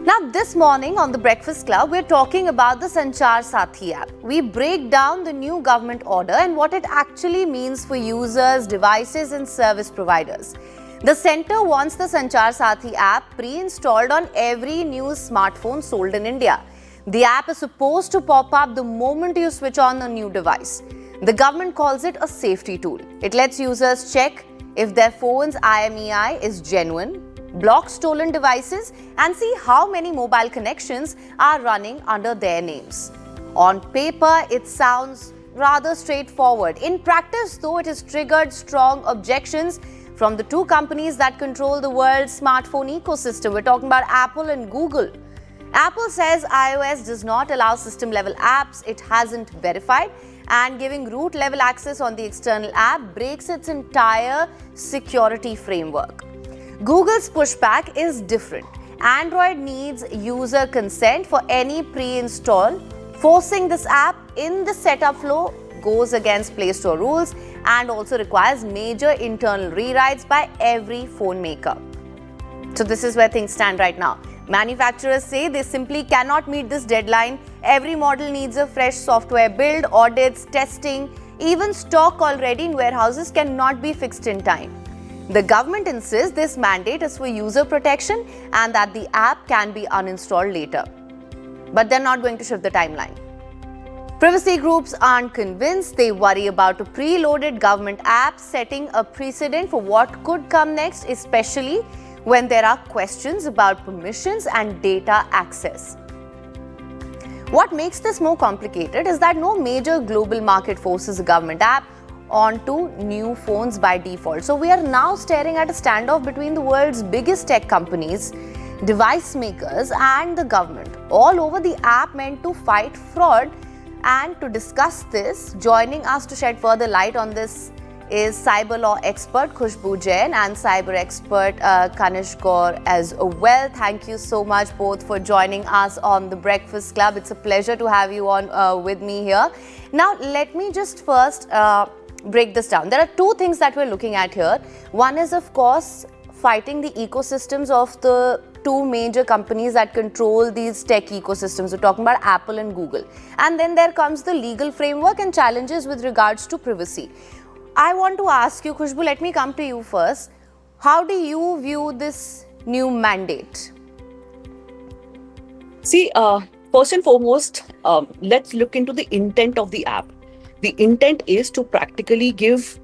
Now, this morning on the Breakfast Club, we're talking about the Sanchar Saathi app. We break down the new government order and what it actually means for users, devices and service providers. The centre wants the Sanchar Saathi app pre-installed on every new smartphone sold in India. The app is supposed to pop up the moment you switch on a new device. The government calls it a safety tool. It lets users check if their phone's IMEI is genuine, block stolen devices and see how many mobile connections are running under their names. On paper, it sounds rather straightforward. In practice, though, it has triggered strong objections from the two companies that control the world's smartphone ecosystem. We're talking about Apple and Google. Apple says iOS does not allow system-level apps it hasn't verified, and giving root-level access on the external app breaks its entire security framework. Google's pushback is different. Android needs user consent for any pre-install. Forcing this app in the setup flow goes against Play Store rules and also requires major internal rewrites by every phone maker. So this is where things stand right now. Manufacturers say they simply cannot meet this deadline. Every model needs a fresh software build, audits, testing. Even stock already in warehouses cannot be fixed in time. The government insists this mandate is for user protection and that the app can be uninstalled later. But they're not going to shift the timeline. Privacy groups aren't convinced. They worry about a preloaded government app setting a precedent for what could come next, especially when there are questions about permissions and data access. What makes this more complicated is that no major global market forces a government app onto new phones by default. So we are now staring at a standoff between the world's biggest tech companies, device makers and the government, all over the app meant to fight fraud. And to discuss this, joining us to shed further light on this is cyber law expert Khushbu Jain and cyber expert Kanish Kaur as well. Thank you so much both for joining us on the Breakfast Club. It's a pleasure to have you on with me here. Now, let me just first break this down. There are two things that we're looking at here. One is, of course, fighting the ecosystems of the two major companies that control these tech ecosystems. We're talking about Apple and Google. And then there comes the legal framework and challenges with regards to privacy. I want to ask you, Khushbu, let me come to you first. How do you view this new mandate? See, first and foremost, let's look into the intent of the app. The intent is to practically give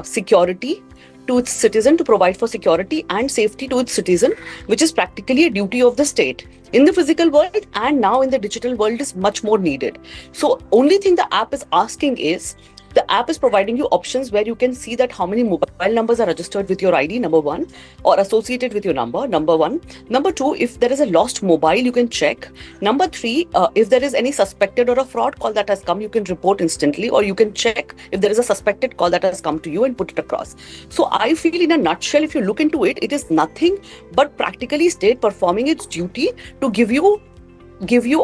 security to its citizen, to provide for security and safety to its citizen, which is practically a duty of the state. In the physical world and now in the digital world is much more needed. So only thing the app is asking is, the app is providing you options where you can see that how many mobile numbers are registered with your ID, number one, or associated with your number, number one. Number two, if there is a lost mobile, you can check. Number three, if there is any suspected or a fraud call that has come, you can report instantly, or you can check if there is a suspected call that has come to you and put it across. So I feel in a nutshell, if you look into it, it is nothing but practically state performing its duty to give you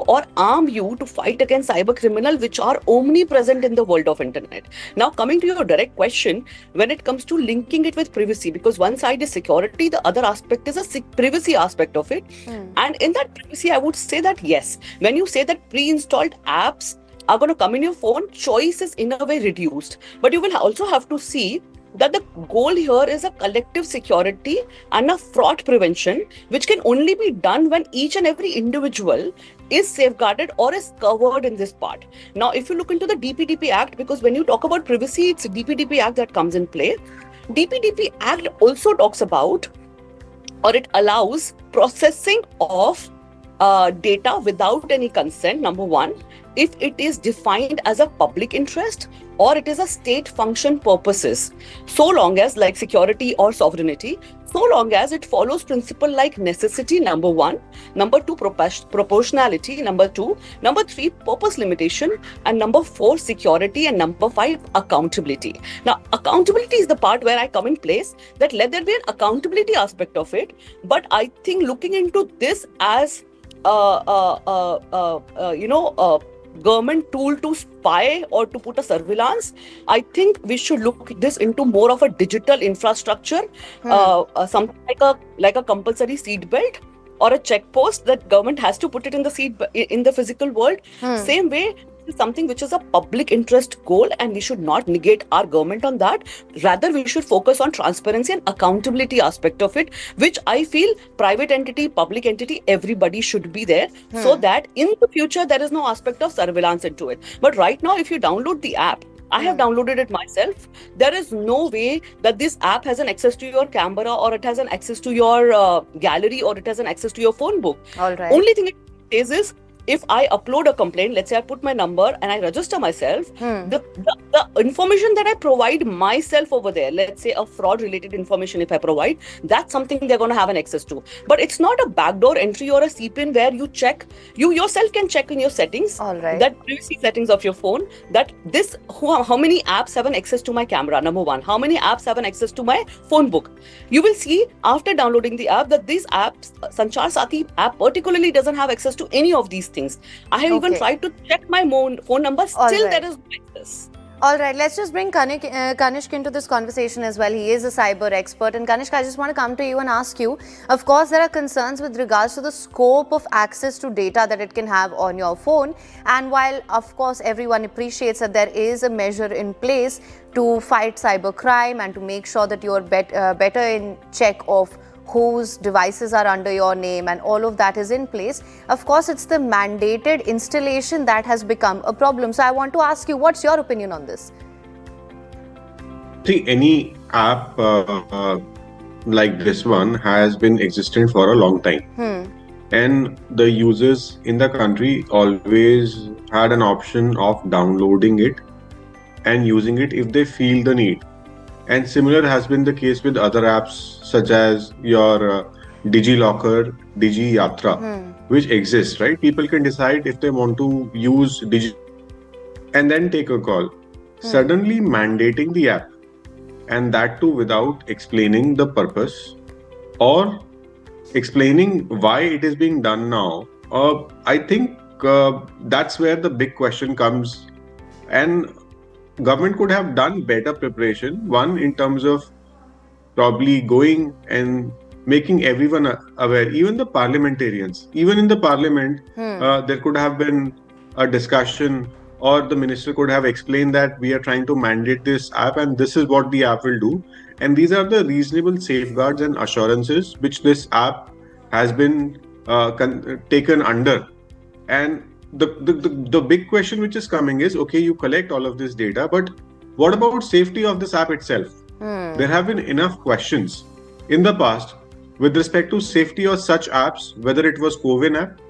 or arm you to fight against cyber criminals which are omnipresent in the world of internet. Now, coming to your direct question, when it comes to linking it with privacy, because one side is security, the other aspect is a privacy aspect of it. And in that privacy, I would say that yes, when you say that pre-installed apps are going to come in your phone, choice is in a way reduced. But you will also have to see that the goal here is a collective security and a fraud prevention, which can only be done when each and every individual is safeguarded or is covered in this part. Now, if you look into the DPDP Act, because when you talk about privacy, it's DPDP Act that comes in play. DPDP Act also talks about, or it allows processing of data without any consent, number one, if it is defined as a public interest or it is a state function purposes, so long as like security or sovereignty, so long as it follows principle like necessity, number one, number two, proportionality, number two, number three, purpose limitation, and number four, security, and number five, accountability. Now, accountability is the part where I come in place, that let there be an accountability aspect of it. But I think looking into this as government tool to spy or to put a surveillance. I think we should look this into more of a digital infrastructure, something like a compulsory seat belt or a check post that government has to put it in the physical world. Same way, this is something which is a public interest goal, and we should not negate our government on that. Rather, we should focus on transparency and accountability aspect of it, which I feel private entity, public entity, everybody should be there, so that in the future there is no aspect of surveillance into it. But right now, if you download the app, I have downloaded it myself. There is no way that this app has an access to your camera, or it has an access to your gallery, or it has an access to your phone book. All right. Only thing it says is, if I upload a complaint, let's say I put my number and I register myself, the information that I provide myself over there, let's say a fraud related information if I provide, that's something they're going to have an access to. But it's not a backdoor entry or a CPIN where you check, you yourself can check in your settings, All right, that privacy settings of your phone, that this, how many apps have an access to my camera, number one, how many apps have an access to my phone book. You will see after downloading the app that these apps, Sanchar Saathi app particularly doesn't have access to any of these things. I have even tried to check my phone number, still there is no access. All right, let's just bring Kanishk into this conversation as well. He is a cyber expert. And Kanishk, I just want to come to you and ask you, of course, there are concerns with regards to the scope of access to data that it can have on your phone. And while, of course, everyone appreciates that there is a measure in place to fight cybercrime and to make sure that you're better in check of whose devices are under your name and all of that is in place. Of course, it's the mandated installation that has become a problem. So I want to ask you, what's your opinion on this? See, any app like this one has been existent for a long time. And the users in the country always had an option of downloading it and using it if they feel the need. And similar has been the case with other apps such as your DigiLocker, DigiYatra, which exists, right? People can decide if they want to use Digi and then take a call. Suddenly mandating the app, and that too without explaining the purpose or explaining why it is being done now. I think that's where the big question comes. And government could have done better preparation, one in terms of probably going and making everyone aware, even the parliamentarians, even in the parliament, there could have been a discussion, or the minister could have explained that we are trying to mandate this app and this is what the app will do. And these are the reasonable safeguards and assurances which this app has been taken under. And the big question which is coming is, okay, you collect all of this data, but what about safety of this app itself? There have been enough questions in the past with respect to safety of such apps, whether it was CoWIN app,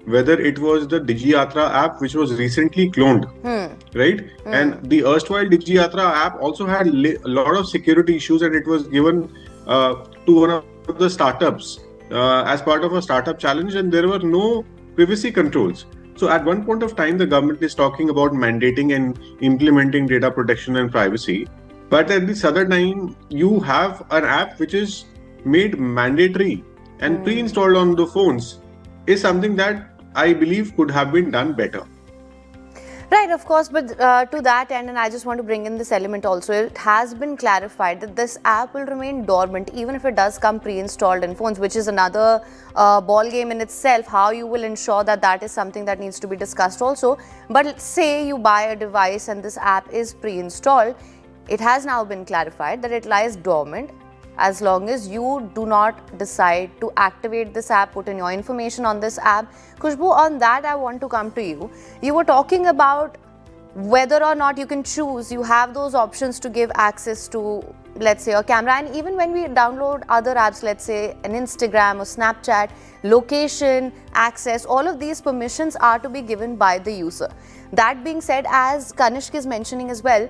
whether it was the DigiYatra app, which was recently cloned, right? And the erstwhile DigiYatra app also had a lot of security issues, and it was given to one of the startups as part of a startup challenge, and there were no privacy controls. So at one point of time, the government is talking about mandating and implementing data protection and privacy. But at this other time, you have an app which is made mandatory and pre-installed on the phones, is something that I believe could have been done better. Right, of course, but to that end, and I just want to bring in this element also, it has been clarified that this app will remain dormant even if it does come pre-installed in phones, which is another ball game in itself, how you will ensure that that is something that needs to be discussed also. But let's say you buy a device and this app is pre-installed, it has now been clarified that it lies dormant as long as you do not decide to activate this app, put in your information on this app. Khushbu, on that I want to come to you. You were talking about whether or not you can choose, you have those options to give access to, let's say, your camera. And even when we download other apps, let's say an Instagram or Snapchat, location, access, all of these permissions are to be given by the user. That being said, as Kanishk is mentioning as well,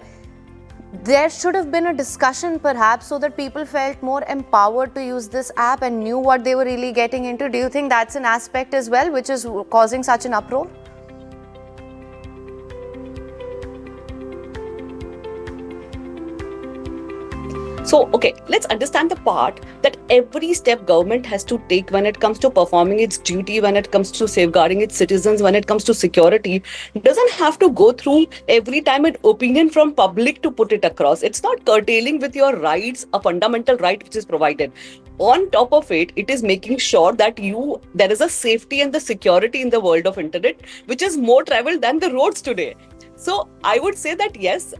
there should have been a discussion perhaps so that people felt more empowered to use this app and knew what they were really getting into. Do you think that's an aspect as well which is causing such an uproar? So, okay, let's understand the part that every step government has to take when it comes to performing its duty, when it comes to safeguarding its citizens, when it comes to security, doesn't have to go through every time an opinion from public to put it across. It's not curtailing with your rights, a fundamental right which is provided. On top of it, it is making sure that there is a safety and the security in the world of internet, which is more traveled than the roads today. So I would say that yes,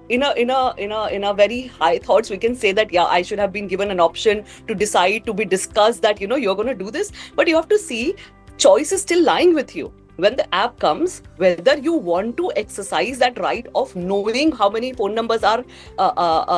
in a very high thoughts, we can say that yeah, I should have been given an option to decide, to be discussed that you're going to do this, but you have to see choice is still lying with you. When the app comes, whether you want to exercise that right of knowing how many phone numbers are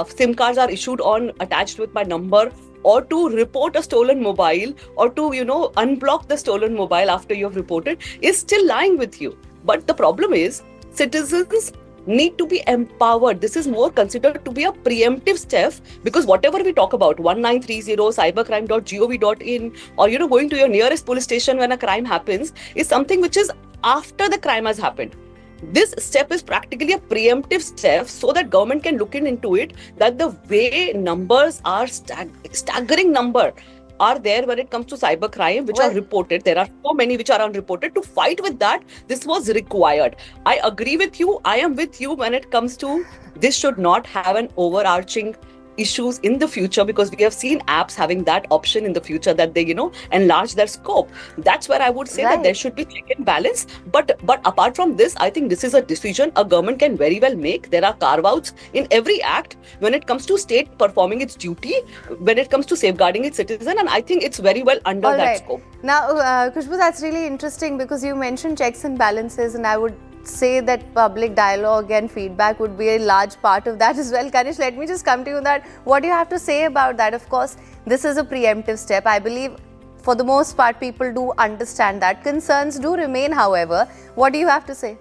SIM cards are issued on attached with my number, or to report a stolen mobile, or to unblock the stolen mobile after you have reported, is still lying with you. But the problem is citizens need to be empowered. This is more considered to be a preemptive step, because whatever we talk about 1930 cybercrime.gov.in, or going to your nearest police station when a crime happens, is something which is after the crime has happened. This step is practically a preemptive step, so that government can look into it, that the way numbers are staggering number are there when it comes to cybercrime, which are reported. There are so many which are unreported. To fight with that, this was required. I agree with you. I am with you when it comes to this should not have an overarching issues in the future, because we have seen apps having that option in the future, that they enlarge their scope. That's where I would say that there should be check and balance. But apart from this, I think this is a decision a government can very well make. There are carve-outs in every act when it comes to state performing its duty, when it comes to safeguarding its citizen, and I think it's very well under that scope. Now, Khushbu, that's really interesting, because you mentioned checks and balances, and I would say that public dialogue and feedback would be a large part of that as well. Kanish, let me just come to you that what do you have to say about that? Of course, this is a preemptive step. I believe for the most part people do understand that. Concerns do remain, however. What do you have to say?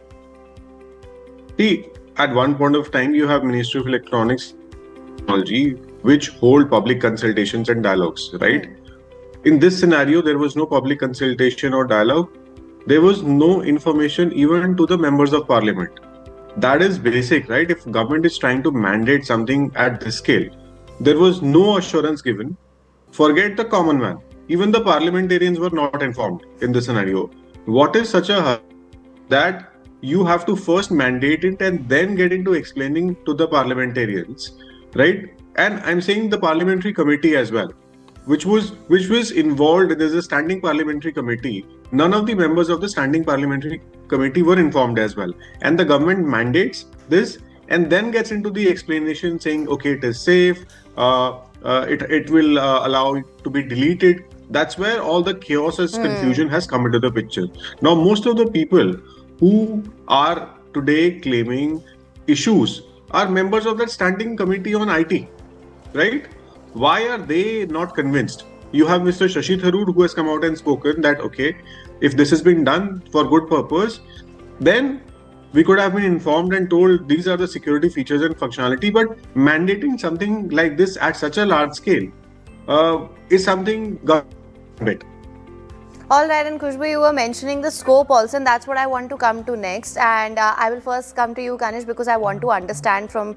See, at one point of time, you have Ministry of Electronics and Technology, which hold public consultations and dialogues, right? In this scenario, there was no public consultation or dialogue. There was no information even to the members of parliament. That is basic, right? If government is trying to mandate something at this scale, there was no assurance given. Forget the common man. Even the parliamentarians were not informed in this scenario. What is such a hurry that you have to first mandate it and then get into explaining to the parliamentarians, right? And I'm saying the parliamentary committee as well, which was involved. There's a standing parliamentary committee. None of the members of the standing parliamentary committee were informed as well. And the government mandates this and then gets into the explanation saying, okay, it is safe, it will allow it to be deleted. That's where all the chaos and confusion has come into the picture. Now, most of the people who are today claiming issues are members of that standing committee on IT, right? Why are they not convinced? You have Mr. Shashi Tharoor, who has come out and spoken that, okay, if this has been done for good purpose, then we could have been informed and told these are the security features and functionality. But mandating something like this at such a large scale is something bit. All right, and Khushbu, you were mentioning the scope also, and that's what I want to come to next. And I will first come to you, Kanish, because I want to understand from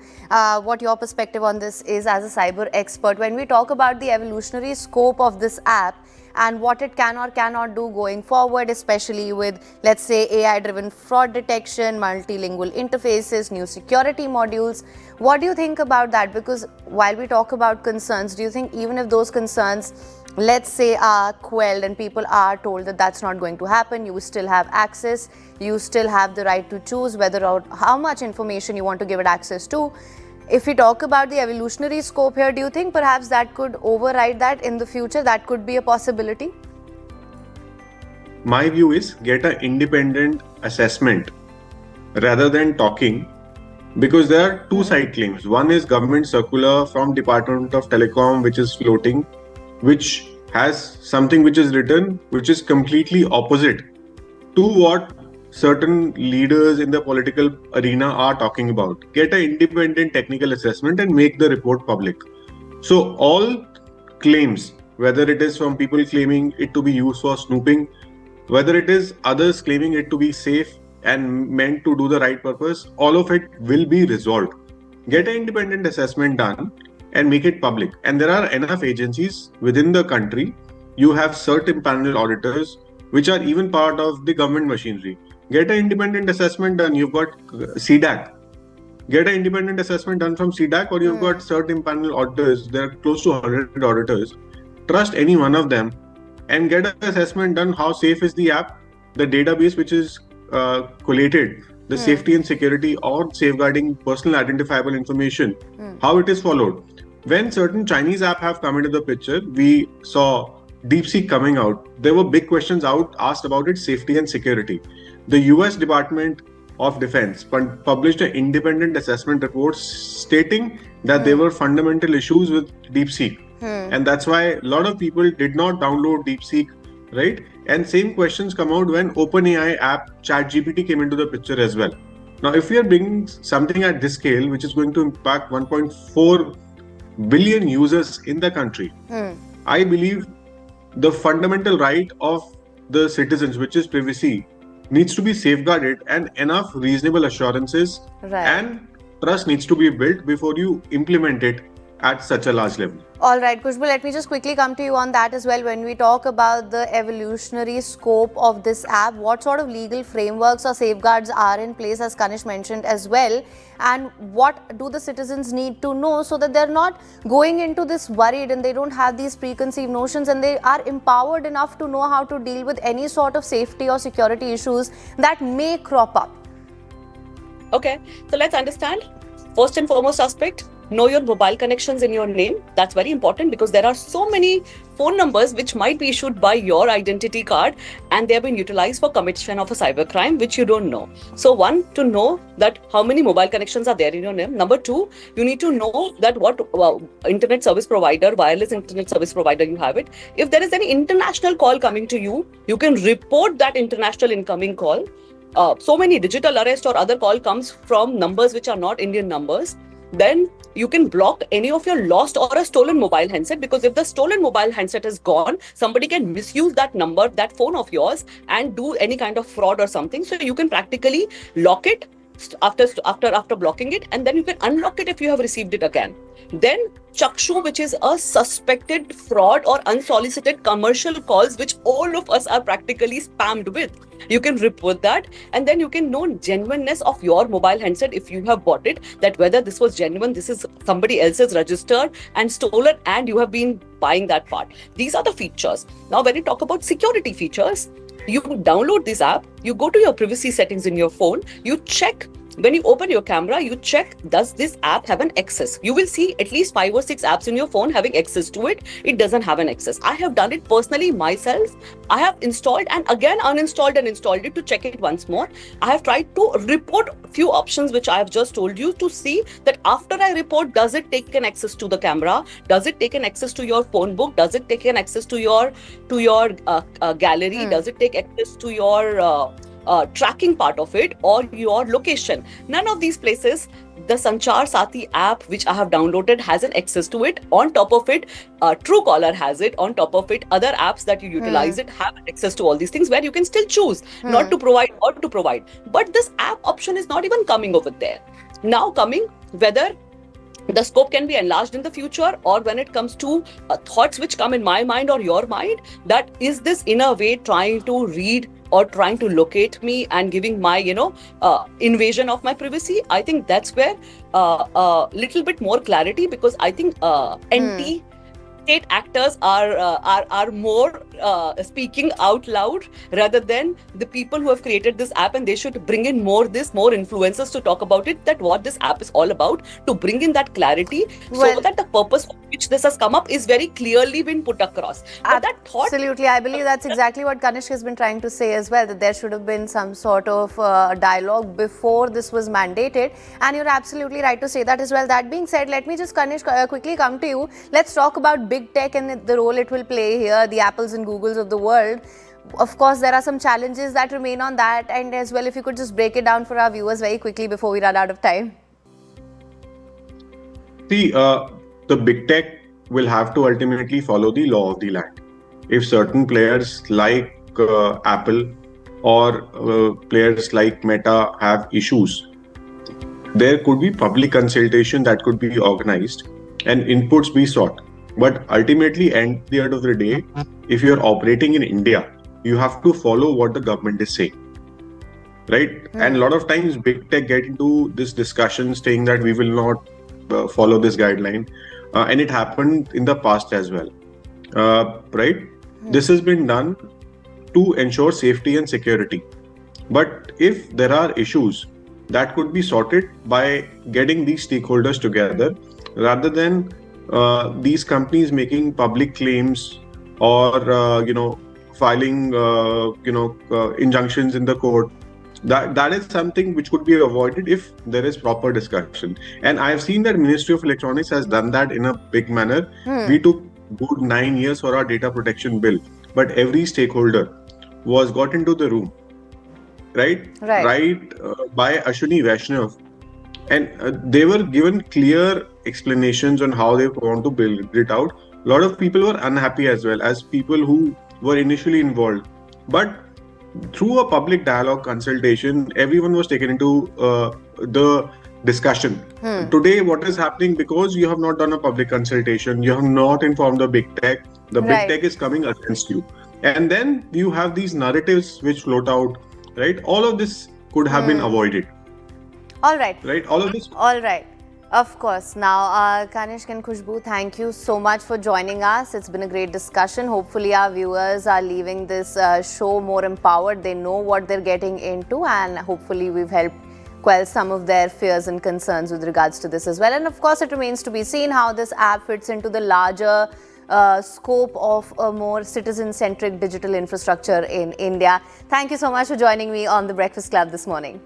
what your perspective on this is as a cyber expert. When we talk about the evolutionary scope of this app and what it can or cannot do going forward, especially with, let's say, AI-driven fraud detection, multilingual interfaces, new security modules, what do you think about that? Because while we talk about concerns, do you think even if those concerns, let's say, are quelled and people are told that that's not going to happen, you still have access, you still have the right to choose whether or how much information you want to give it access to. If we talk about the evolutionary scope here, do you think perhaps that could override that in the future? That could be a possibility? My view is get an independent assessment rather than talking, because there are two side claims. One is government circular from Department of Telecom, which is floating, which has something which is written, which is completely opposite to what certain leaders in the political arena are talking about. Get an independent technical assessment and make the report public. So all claims, whether it is from people claiming it to be used for snooping, whether it is others claiming it to be safe and meant to do the right purpose, all of it will be resolved. Get an independent assessment done and make it public. And there are enough agencies within the country. You have certain panel auditors, which are even part of the government machinery. Get an independent assessment done. You've got CDAC. Get an independent assessment done from CDAC, or you've got certain panel auditors. There are close to 100 auditors. Trust any one of them and get an assessment done. How safe is the app? The database which is collated, the safety and security or safeguarding personal identifiable information, how it is followed. When certain Chinese apps have come into the picture, we saw DeepSeek coming out. There were big questions asked about its safety and security. The US Department of Defense published an independent assessment report stating that there were fundamental issues with DeepSeek. And that's why a lot of people did not download DeepSeek, right? And same questions come out when OpenAI app ChatGPT came into the picture as well. Now, if we are bringing something at this scale, which is going to impact 1.4 billion users in the country, I believe the fundamental right of the citizens, which is privacy, needs to be safeguarded, and enough reasonable assurances and trust needs to be built before you implement it at such a large level. All right, Khushbu, let me just quickly come to you on that as well. When we talk about the evolutionary scope of this app, what sort of legal frameworks or safeguards are in place, as Kanish mentioned as well, and what do the citizens need to know so that they're not going into this worried and they don't have these preconceived notions and they are empowered enough to know how to deal with any sort of safety or security issues that may crop up? Okay, so let's understand. First and foremost aspect, know your mobile connections in your name. That's very important because there are so many phone numbers which might be issued by your identity card and they have been utilized for commission of a cybercrime which you don't know. So one, to know that how many mobile connections are there in your name. Number two, you need to know that what internet service provider, wireless internet service provider you have it. If there is any international call coming to you, you can report that international incoming call. So many digital arrest or other call comes from numbers which are not Indian numbers. Then you can block any of your lost or a stolen mobile handset, because if the stolen mobile handset is gone, somebody can misuse that number, that phone of yours, and do any kind of fraud or something. So you can practically lock it after blocking it, and then you can unlock it if you have received it again. Then Chakshu, which is a suspected fraud or unsolicited commercial calls, which all of us are practically spammed with. You can report that, and then you can know genuineness of your mobile handset if you have bought it, that whether this was genuine, this is somebody else's registered and stolen, and you have been buying that part. These are the features. Now, when you talk about security features, you download this app, you go to your privacy settings in your phone, you check. When you open your camera, you check, does this app have an access? You will see at least 5 or 6 apps in your phone having access to it. It doesn't have an access. I have done it personally myself. I have installed and again uninstalled and installed it to check it once more. I have tried to report few options which I have just told you to see that after I report, does it take an access to the camera? Does it take an access to your phone book? Does it take an access to your gallery? Does it take access to your tracking part of it or your location? None of these places. The Sanchar Saathi app, which I have downloaded, has an access to it. On top of it, Truecaller has it. On top of it, other apps that you utilize it have access to all these things where you can still choose not to provide or to provide. But this app option is not even coming over there. Now coming, whether the scope can be enlarged in the future, or when it comes to thoughts which come in my mind or your mind, that is this in a way trying to read or trying to locate me and giving my, invasion of my privacy. I think that's where a little bit more clarity, because I think state actors are more speaking out loud rather than the people who have created this app, and they should bring in more influencers to talk about it, that what this app is all about, to bring in that clarity, so that the purpose for which this has come up is very clearly been put across. But that thought, absolutely, I believe that's exactly what Kanishk has been trying to say as well, that there should have been some sort of dialogue before this was mandated, and you're absolutely right to say that as well. That being said, let me just, Kanishk, quickly come to you. Let's talk about big tech and the role it will play here, the Apples and Googles of the world. Of course, there are some challenges that remain on that, and as well, if you could just break it down for our viewers very quickly before we run out of time. See, the big tech will have to ultimately follow the law of the land. If certain players like Apple or players like Meta have issues, there could be public consultation that could be organized, and inputs be sought. But ultimately, at the end of the day, if you're operating in India, you have to follow what the government is saying, right? And a lot of times big tech get into this discussion saying that we will not follow this guideline, and it happened in the past as well, right? This has been done to ensure safety and security, but if there are issues, that could be sorted by getting these stakeholders together rather than these companies making public claims or filing injunctions in the court. That is something which could be avoided if there is proper discussion. And I have seen that Ministry of Electronics has done that in a big manner. We took good 9 years for our data protection bill, but every stakeholder was got into the room, right, by Ashwini Vaishnav, and they were given clear explanations on how they want to build it out. A lot of people were unhappy as well as people who were initially involved, but through a public dialogue consultation, everyone was taken into the discussion. Today, what is happening, because you have not done a public consultation, you have not informed the big tech, the big tech is coming against you. And then you have these narratives which float out, right? All of this could have been avoided. All right. Right? All of this. All right. Of course. Now, Kanishk and Khushbu, thank you so much for joining us. It's been a great discussion. Hopefully, our viewers are leaving this show more empowered. They know what they're getting into, and hopefully, we've helped quell some of their fears and concerns with regards to this as well. And of course, it remains to be seen how this app fits into the larger scope of a more citizen-centric digital infrastructure in India. Thank you so much for joining me on The Breakfast Club this morning.